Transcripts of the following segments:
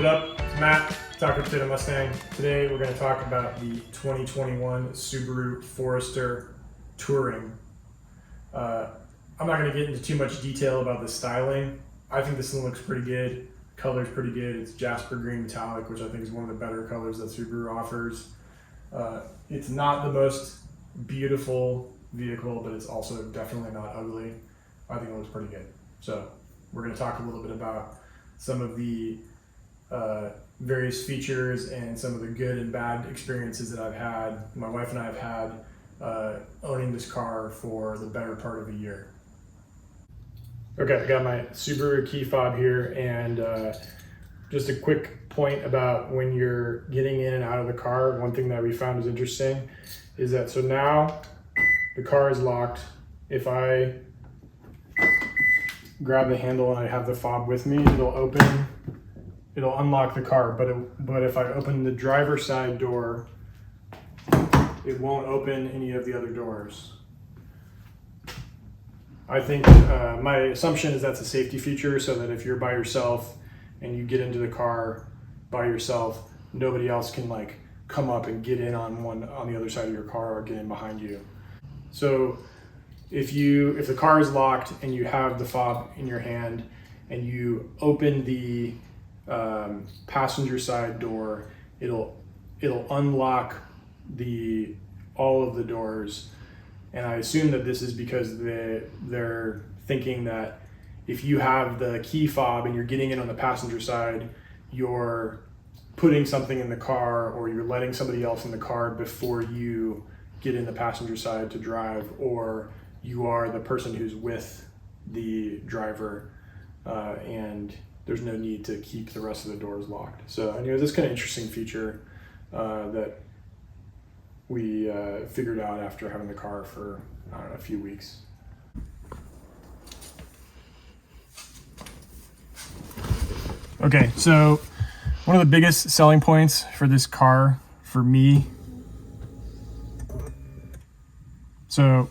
What up? It's Matt, Taco Potato Mustang. Today we're going to talk about the 2021 Subaru Forester Touring. I'm not going to get into too much detail about the styling. I think this one looks pretty good. Color's pretty good. It's Jasper Green Metallic, which I think is one of the better colors that Subaru offers. It's not the most beautiful vehicle, but it's also definitely not ugly. I think it looks pretty good. So we're going to talk a little bit about some of the various features and some of the good and bad experiences that I've had, my wife and I have had owning this car for the better part of a year. Okay, I got my Subaru key fob here, and just a quick point about when you're getting in and out of the car. One thing that we found is interesting is that, so now the car is locked. If I grab the handle and I have the fob with me, it'll unlock the car, but if I open the driver's side door, it won't open any of the other doors. I think my assumption is that's a safety feature, so that if you're by yourself and you get into the car by yourself, nobody else can like come up and get in on the other side of your car or get in behind you. So if the car is locked and you have the fob in your hand and you open the passenger side door, it'll unlock all of the doors. And I assume that this is because they're thinking that if you have the key fob and you're getting in on the passenger side, you're putting something in the car or you're letting somebody else in the car before you get in the passenger side to drive, or you are the person who's with the driver, and there's no need to keep the rest of the doors locked. So anyway, this kind of interesting feature that we figured out after having the car for, I don't know, a few weeks. Okay, so one of the biggest selling points for this car for me, so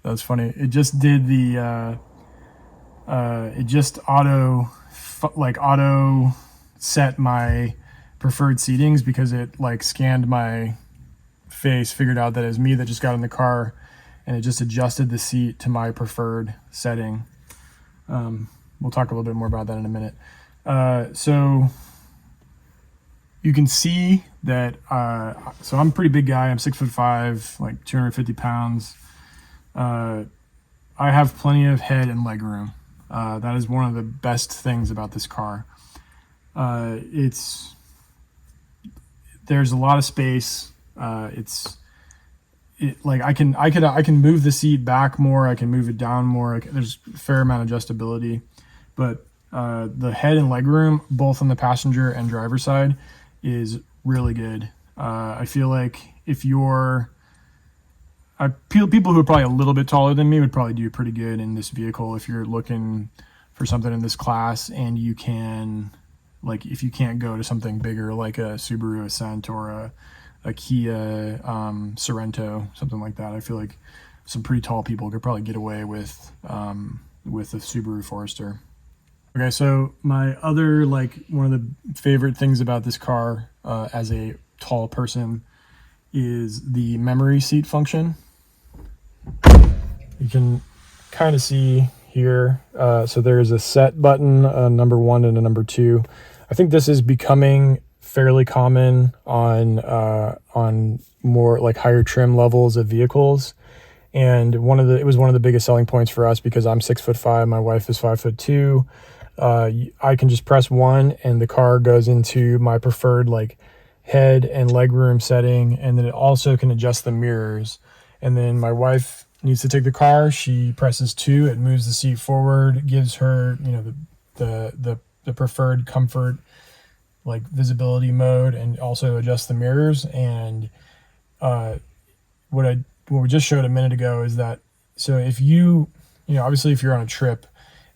that's funny, it just did the it just auto set my preferred seatings, because it like scanned my face, figured out that it was me that just got in the car, and it just adjusted the seat to my preferred setting. We'll talk a little bit more about that in a minute. So you can see that, so I'm a pretty big guy. I'm 6'5", like 250 pounds. I have plenty of head and leg room. That is one of the best things about this car. There's a lot of space. I can move the seat back more. I can move it down more. There's a fair amount of adjustability, but the head and leg room, both on the passenger and driver side, is really good. I feel like people who are probably a little bit taller than me would probably do pretty good in this vehicle if you're looking for something in this class, and you can, like, if you can't go to something bigger like a Subaru Ascent or a Kia Sorento, something like that. I feel like some pretty tall people could probably get away with the Subaru Forester. Okay, so my other, one of the favorite things about this car as a tall person is the memory seat function. You can kind of see here, so there's a set button, a number 1 and a number 2. I think this is becoming fairly common on more like higher trim levels of vehicles, and it was one of the biggest selling points for us, because I'm 6'5", my wife is 5'2". I can just press 1 and the car goes into my preferred like head and leg room setting, and then it also can adjust the mirrors. And then my wife needs to take the car, she presses 2, it moves the seat forward, gives her, the preferred comfort, like visibility mode, and also adjust the mirrors. And what we just showed a minute ago is that, so if obviously if you're on a trip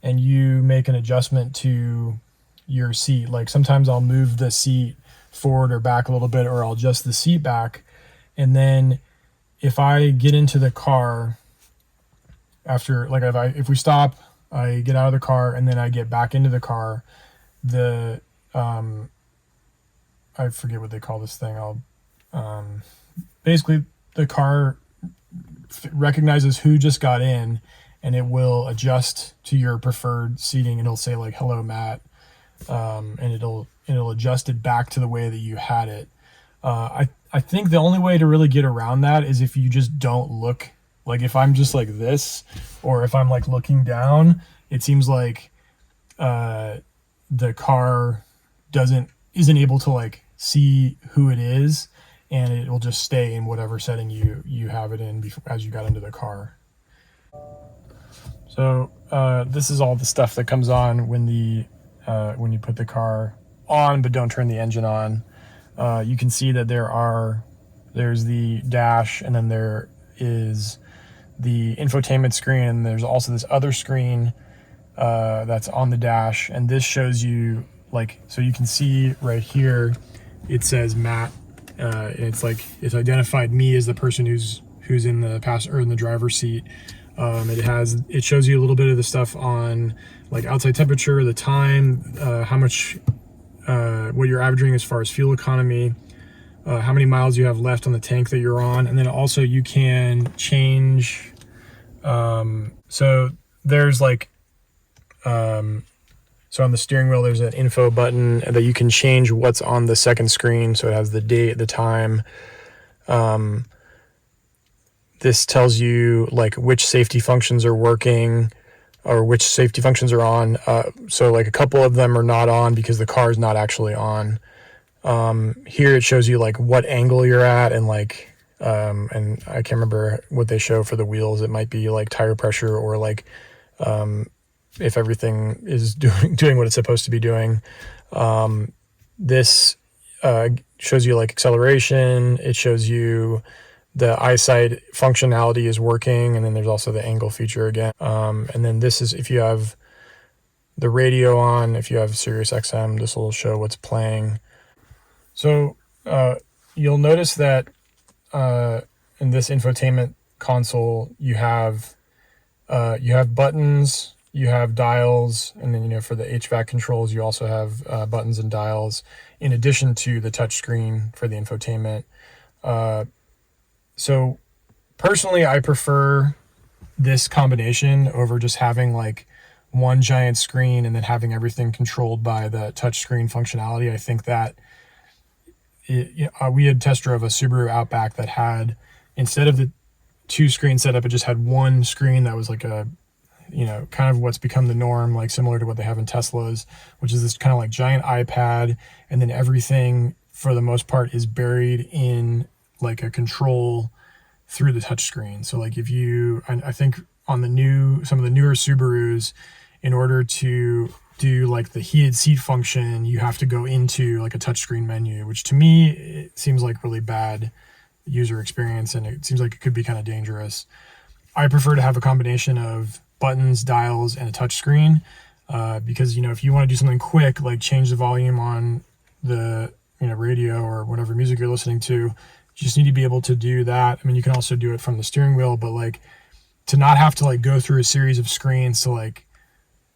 and you make an adjustment to your seat, like sometimes I'll move the seat forward or back a little bit, or I'll adjust the seat back, and then if I get into the car after, like if we stop, I get out of the car and then I get back into the car, the I forget what they call this thing. Basically the car recognizes who just got in, and it will adjust to your preferred seating, and it'll say like, "Hello, Matt," and it'll adjust it back to the way that you had it. I think the only way to really get around that is if you just don't look. Like if I'm just like this, or if I'm like looking down, it seems like the car isn't able to like see who it is, and it will just stay in whatever setting you have it in as you got into the car. So this is all the stuff that comes on when when you put the car on but don't turn the engine on. You can see that there's the dash, and then there is the infotainment screen, and there's also this other screen that's on the dash, and this shows you like, so you can see right here it says Matt. It's like it's identified me as the person who's in the passenger or in the driver's seat. It shows you a little bit of the stuff on like outside temperature, the time, how much what you're averaging as far as fuel economy, how many miles you have left on the tank that you're on, and then also you can change. So there's like so on the steering wheel there's an info button that you can change what's on the second screen. So it has the date, the time. This tells you like which safety functions are working or which safety functions are on. So like a couple of them are not on because the car is not actually on. Here it shows you like what angle you're at, and like and I can't remember what they show for the wheels. It might be like tire pressure, or like if everything is doing what it's supposed to be doing. This shows you like acceleration. It shows you the eyesight functionality is working, and then there's also the angle feature again. And then this is if you have the radio on. If you have Sirius XM, this will show what's playing. So you'll notice that in this infotainment console you have buttons, you have dials, and then for the HVAC controls you also have buttons and dials in addition to the touch screen for the infotainment. So personally I prefer this combination over just having like one giant screen and then having everything controlled by the touch screen functionality. I think that we had test drove a Subaru Outback that had, instead of the two screen setup, it just had one screen that was like a, kind of what's become the norm, like similar to what they have in Teslas, which is this kind of like giant iPad, and then everything for the most part is buried in like a control through the touch screen. So like I think on some of the newer Subarus, in order to do like the heated seat function, you have to go into like a touchscreen menu, which to me it seems like really bad user experience, and it seems like it could be kind of dangerous. I prefer to have a combination of buttons, dials, and a touchscreen because if you want to do something quick, like change the volume on the radio or whatever music you're listening to, you just need to be able to do that. I mean, you can also do it from the steering wheel, but like to not have to like go through a series of screens to like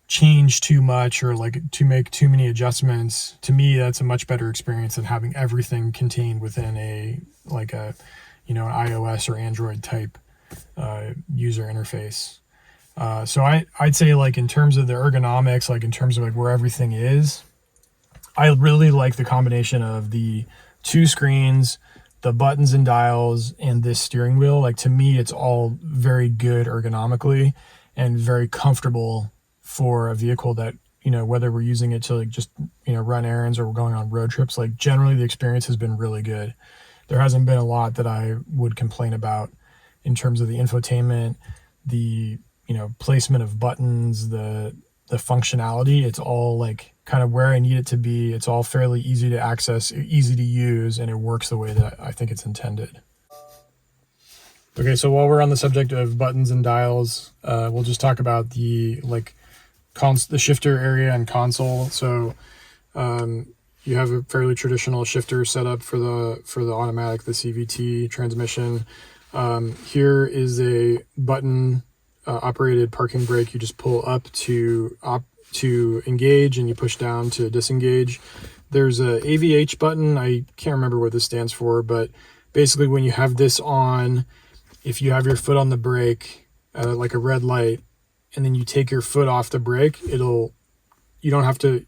change too much or like to make too many adjustments, to me that's a much better experience than having everything contained within an iOS or Android type user interface. So I'd say like in terms of the ergonomics, like in terms of like where everything is, I really like the combination of the two screens, the buttons and dials, and this steering wheel. Like to me it's all very good ergonomically and very comfortable for a vehicle that, whether we're using it to like just, run errands or we're going on road trips, like generally the experience has been really good. There hasn't been a lot that I would complain about in terms of the infotainment, the, placement of buttons, the functionality. It's all like kind of where I need it to be. It's all fairly easy to access, easy to use, and it works the way that I think it's intended. Okay, so while we're on the subject of buttons and dials, we'll just talk about the the shifter area and console. So you have a fairly traditional shifter setup for the automatic, the CVT transmission. Here is a button operated parking brake. You just pull up to engage, and you push down to disengage. there's a AVH button. I can't remember what this stands for, but basically when you have this on, if you have your foot on the brake, like a red light, and then you take your foot off the brake, you don't have to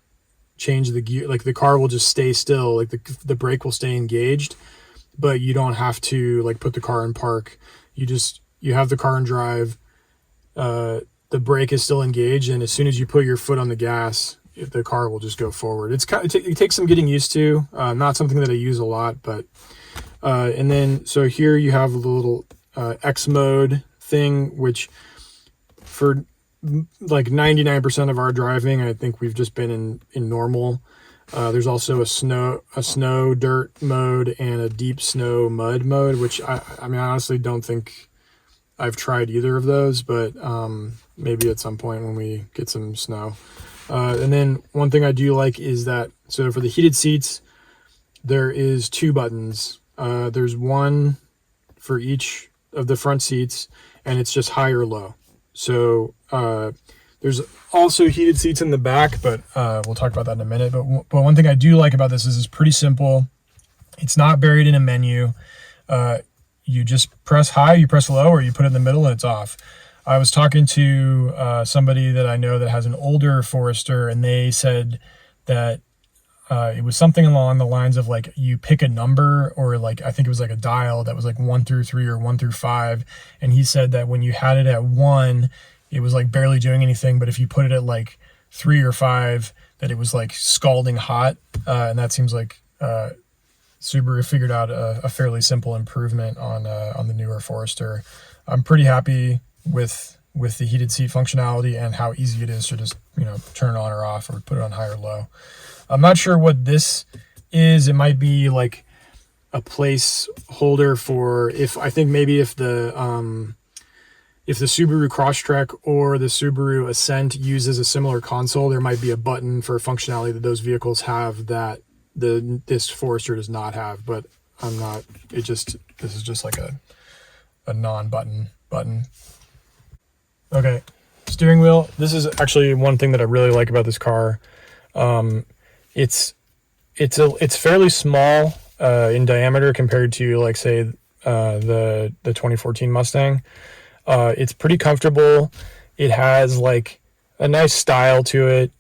change the gear. Like the car will just stay still. Like the brake will stay engaged, but you don't have to like put the car in park. You have the car in drive. The brake is still engaged, and as soon as you put your foot on the gas, the car will just go forward. It takes some getting used to. Not something that I use a lot, but and then so here you have the little X mode thing, which for like 99% of our driving, I think we've just been in normal. There's also a snow dirt mode and a deep snow mud mode, which I mean, I honestly don't think I've tried either of those, but maybe at some point when we get some snow. And then one thing I do like is that, so for the heated seats, there is 2 buttons. There's one for each of the front seats, and it's just high or low. So there's also heated seats in the back, but we'll talk about that in a minute. But one thing I do like about this is it's pretty simple. It's not buried in a menu. You just press high, you press low, or you put it in the middle and it's off. I was talking to somebody that I know that has an older Forester, and they said that it was something along the lines of like you pick a number, or like I think it was like a dial that was like 1 through 3 or 1 through 5. And he said that when you had it at 1, it was like barely doing anything, but if you put it at like 3 or 5, that it was like scalding hot. And that seems like Subaru figured out a fairly simple improvement on the newer Forester. I'm pretty happy with the heated seat functionality and how easy it is to just, turn it on or off or put it on high or low. I'm not sure what this is. It might be like a placeholder for I think maybe if the Subaru Crosstrek or the Subaru Ascent uses a similar console, there might be a button for functionality that those vehicles have that this Forester does not have, but this is just like a non-button button. Okay, steering wheel. This is actually one thing that I really like about this car. It's fairly small in diameter compared to like say the 2014 Mustang. It's pretty comfortable. It has like a nice style to it.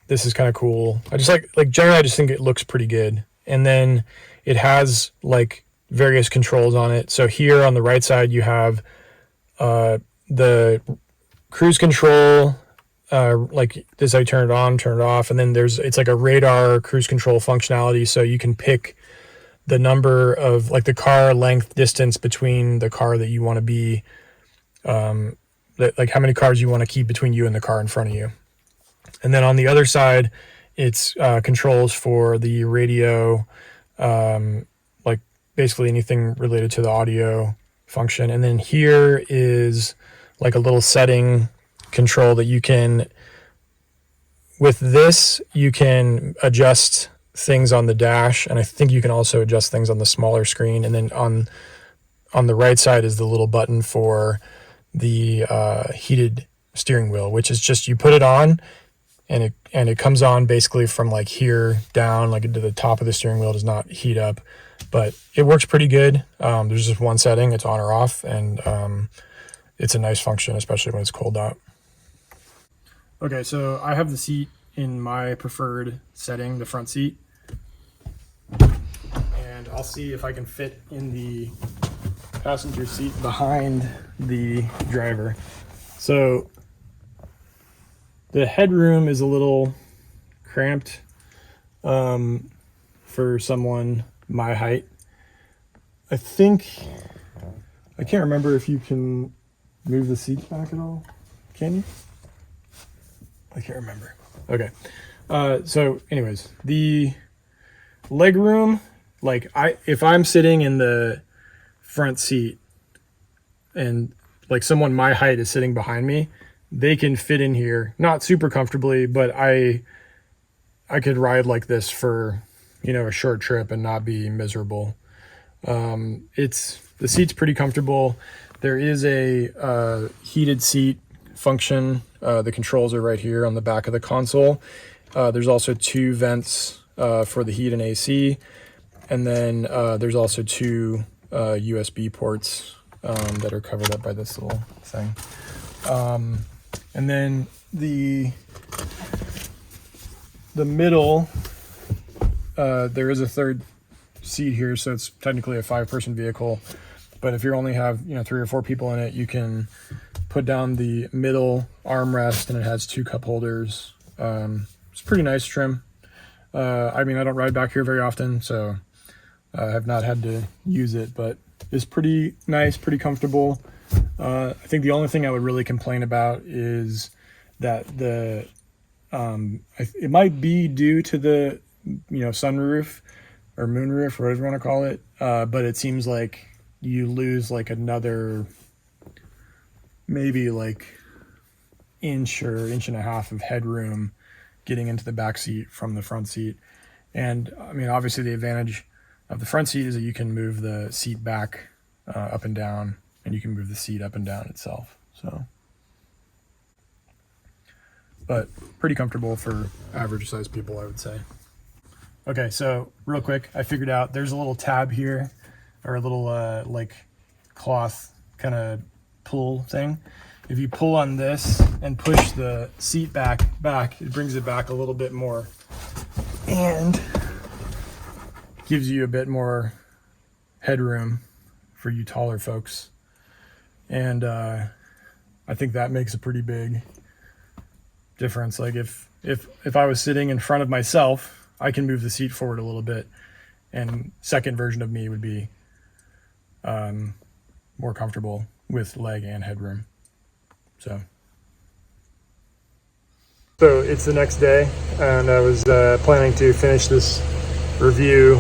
This is kind of cool. I just like generally I just think it looks pretty good. And then it has like various controls on it. So here on the right side you have the cruise control, like this, I turn it on, turn it off, and then it's like a radar cruise control functionality, so you can pick the number of like the car length distance between the car that you want to be, like how many cars you want to keep between you and the car in front of you. And then on the other side, it's controls for the radio, like basically anything related to the audio function. And then here is like a little setting control that you can, with this, you can adjust things on the dash, and I think you can also adjust things on the smaller screen. And then on the right side is the little button for the heated steering wheel, which is just you put it on, and it comes on basically from like here down, like into the top of the steering wheel. It does not heat up, but it works pretty good. There's just one setting, it's on or off, and it's a nice function, especially when it's cold out. Okay, so I have the seat in my preferred setting, the front seat. And I'll see if I can fit in the passenger seat behind the driver. So the headroom is a little cramped for someone my height. I can't remember if you can move the seats back at all. Can you? I can't remember. Okay. So anyways, the leg room, like if I'm sitting in the front seat and like someone my height is sitting behind me, they can fit in here, not super comfortably, but I could ride like this for, a short trip and not be miserable. The seat's pretty comfortable. There is a heated seat function. The controls are right here on the back of the console. There's also 2 vents for the heat and AC. And then there's also 2 USB ports that are covered up by this little thing. And then the middle, there is a third seat here, so it's technically a 5-person vehicle. But if you only have 3 or 4 people in it, you can put down the middle armrest, and it has 2 cup holders. It's pretty nice trim. I mean, I don't ride back here very often, so I have not had to use it, but it's pretty nice, pretty comfortable. I think the only thing I would really complain about is that it might be due to the sunroof or moonroof or whatever you want to call it, but it seems like you lose like another maybe like inch or inch and a half of headroom getting into the back seat from the front seat. And I mean, obviously the advantage of the front seat is that you can move the seat back up and down, and you can move the seat up and down itself. So, but pretty comfortable for average sized people, I would say. Okay, so real quick, I figured out there's a little tab here, or a little like cloth kind of pull thing. If you pull on this and push the seat back, it brings it back a little bit more and gives you a bit more headroom for you taller folks. And I think that makes a pretty big difference. Like if I was sitting in front of myself, I can move the seat forward a little bit, and second version of me would be more comfortable with leg and headroom. So it's the next day, and I was planning to finish this review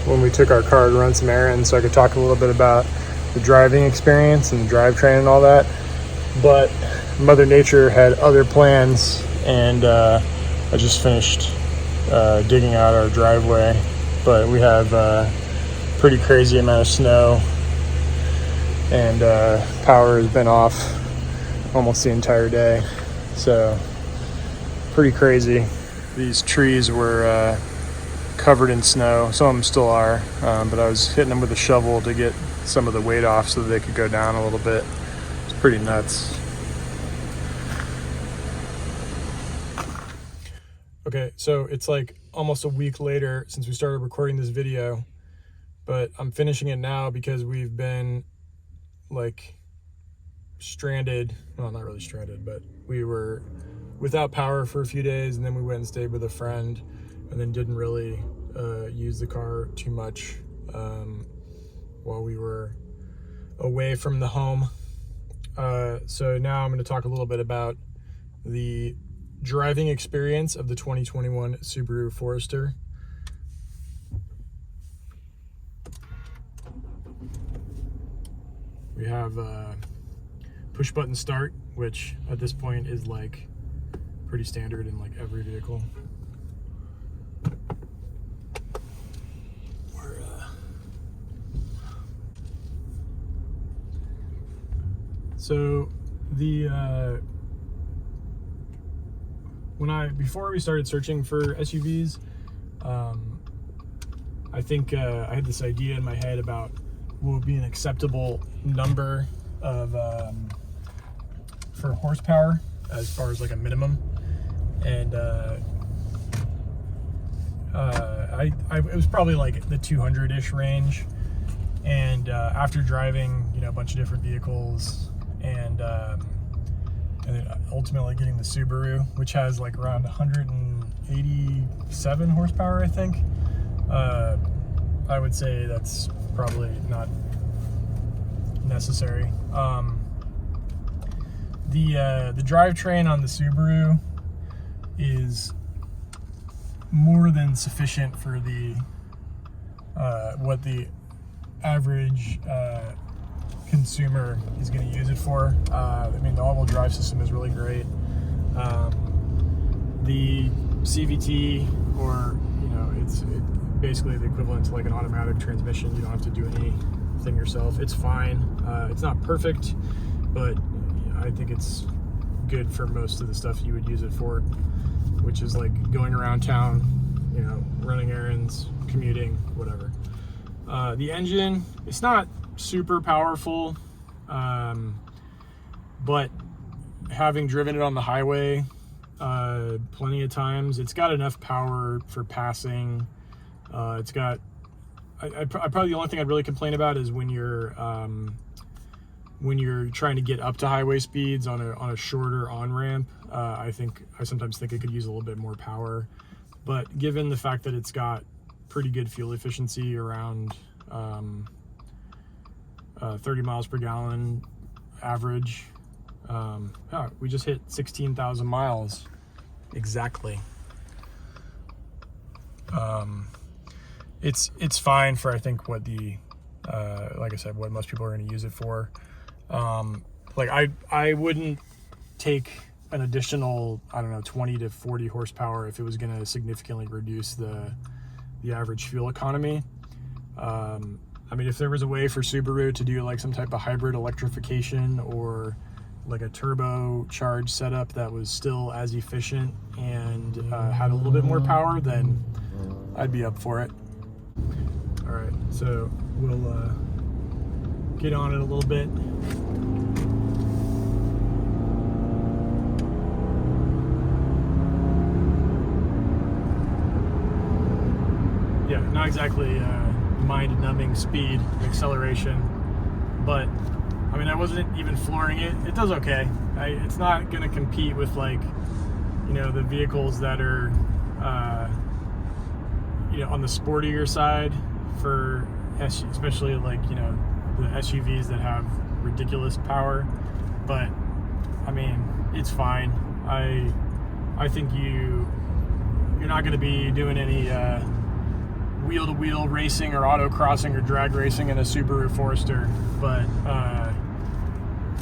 when we took our car to run some errands, so I could talk a little bit about the driving experience and the drivetrain and all that. But Mother Nature had other plans, and I just finished digging out our driveway, but we have a pretty crazy amount of snow, and power has been off almost the entire day, so pretty crazy. These trees were covered in snow. Some of them still are, but I was hitting them with a shovel to get some of the weight off so that they could go down a little bit. It's pretty nuts. Okay, so it's like almost a week later since we started recording this video, but I'm finishing it now because we've been like stranded. Well, not really stranded, but we were without power for a few days, and then we went and stayed with a friend, and then didn't really use the car too much while we were away from the home. So now I'm going to talk a little bit about the driving experience of the 2021 Subaru Forester. We have push button start, which at this point is like pretty standard in like every vehicle. So the before we started searching for SUVs, I think I had this idea in my head about what would be an acceptable number of for horsepower as far as like a minimum, and it was probably like the 200-ish range. And after driving a bunch of different vehicles, and then ultimately getting the Subaru, which has like around 187 horsepower, I think, I would say that's probably not necessary. The drivetrain on the Subaru is more than sufficient for the what the average consumer is going to use it for. I mean, the all-wheel drive system is really great. The CVT, or it's basically the equivalent to like an automatic transmission. You don't have to do anything yourself. It's fine. It's not perfect, but I think it's good for most of the stuff you would use it for, which is like going around town you know, running errands, commuting, whatever. The engine, it's not super powerful, but having driven it on the highway plenty of times, it's got enough power for passing. It's got, I probably the only thing I'd really complain about is when you're trying to get up to highway speeds on a shorter on-ramp. I sometimes think it could use a little bit more power, but given the fact that it's got pretty good fuel efficiency around 30 miles per gallon average. We just hit 16,000 miles exactly. It's fine for, I think, what the like I said, what most people are going to use it for. Like I wouldn't take an additional, I don't know, 20 to 40 horsepower if it was going to significantly reduce the average fuel economy. I mean, if there was a way for Subaru to do like some type of hybrid electrification or like a turbocharged setup that was still as efficient and had a little bit more power, then I'd be up for it. All right, so we'll get on it a little bit. Yeah, not exactly mind-numbing speed acceleration, but I mean, I wasn't even flooring it. It does okay. It's not going to compete with, like, you know, the vehicles that are you know, on the sportier side for especially, like, you know, the SUVs that have ridiculous power. But I mean, it's fine. I think you're not going to be doing any wheel-to-wheel racing or autocrossing or drag racing in a Subaru Forester, but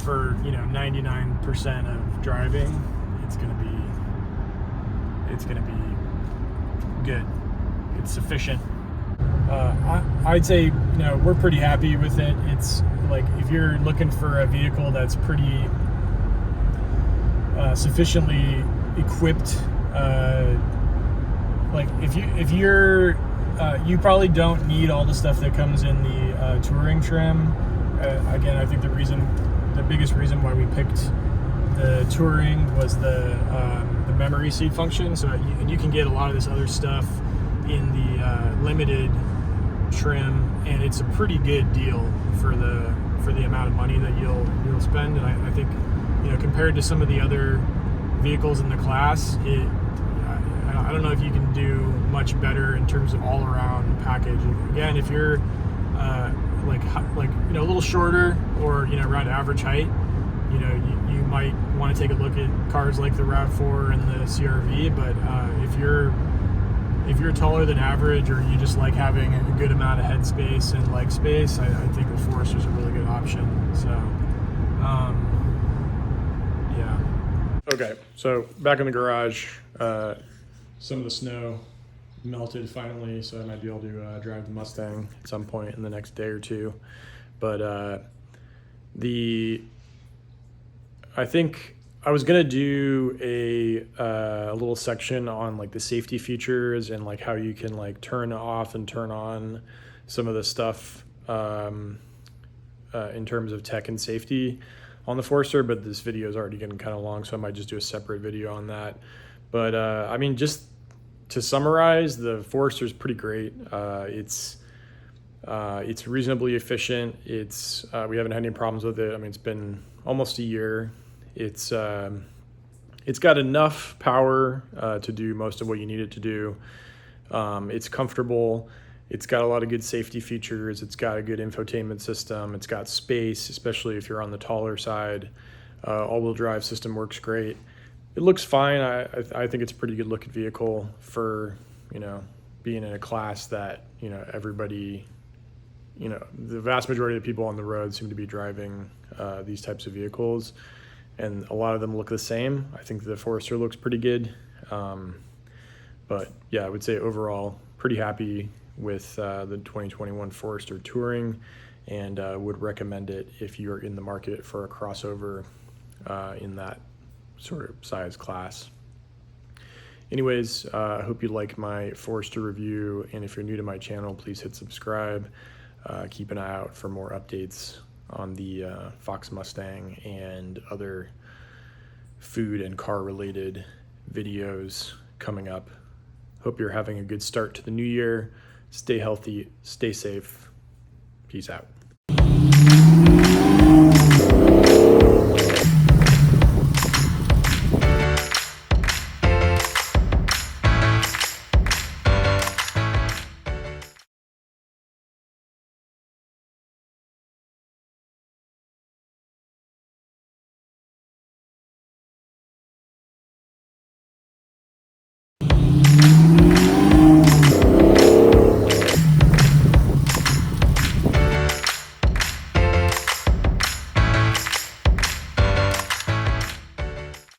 for, you know, 99% of driving, it's gonna be good. It's sufficient. I'd say, you know, we're pretty happy with it. It's like, if you're looking for a vehicle that's pretty sufficiently equipped, like if you're you probably don't need all the stuff that comes in the touring trim. Again, I think the biggest reason why we picked the touring was the memory seat function. So you can get a lot of this other stuff in the limited trim, and it's a pretty good deal for the amount of money that you'll spend. And I think, you know, compared to some of the other vehicles in the class, I don't know if you can do much better in terms of all-around package. Again, if you're like you know, a little shorter, or, you know, around average height, you know, you might want to take a look at cars like the RAV4 and the CR-V. But if you're taller than average, or you just like having a good amount of headspace and leg space, I think the Forester's a really good option. So yeah. Okay, so back in the garage. Some of the snow melted finally, so I might be able to drive the Mustang at some point in the next day or two. But I think I was gonna do a little section on, like, the safety features and, like, how you can, like, turn off and turn on some of the stuff in terms of tech and safety on the Forester. But this video is already getting kind of long, so I might just do a separate video on that. But I mean, just to summarize, the Forester is pretty great. It's reasonably efficient. We haven't had any problems with it. I mean, it's been almost a year. It's got enough power to do most of what you need it to do. It's comfortable. It's got a lot of good safety features. It's got a good infotainment system. It's got space, especially if you're on the taller side. All-wheel drive system works great. It looks fine. I think it's a pretty good looking vehicle for, you know, being in a class that, you know, everybody, you know, the vast majority of the people on the road seem to be driving these types of vehicles, and a lot of them look the same. I think the Forester looks pretty good. But yeah, I would say overall pretty happy with the 2021 Forester Touring, and would recommend it if you're in the market for a crossover in that sort of size class. Anyways, I hope you like my Forester review, and if you're new to my channel, please hit subscribe. Keep an eye out for more updates on the Fox Mustang and other food and car related videos coming up. Hope you're having a good start to the new year. Stay healthy, stay safe. Peace out.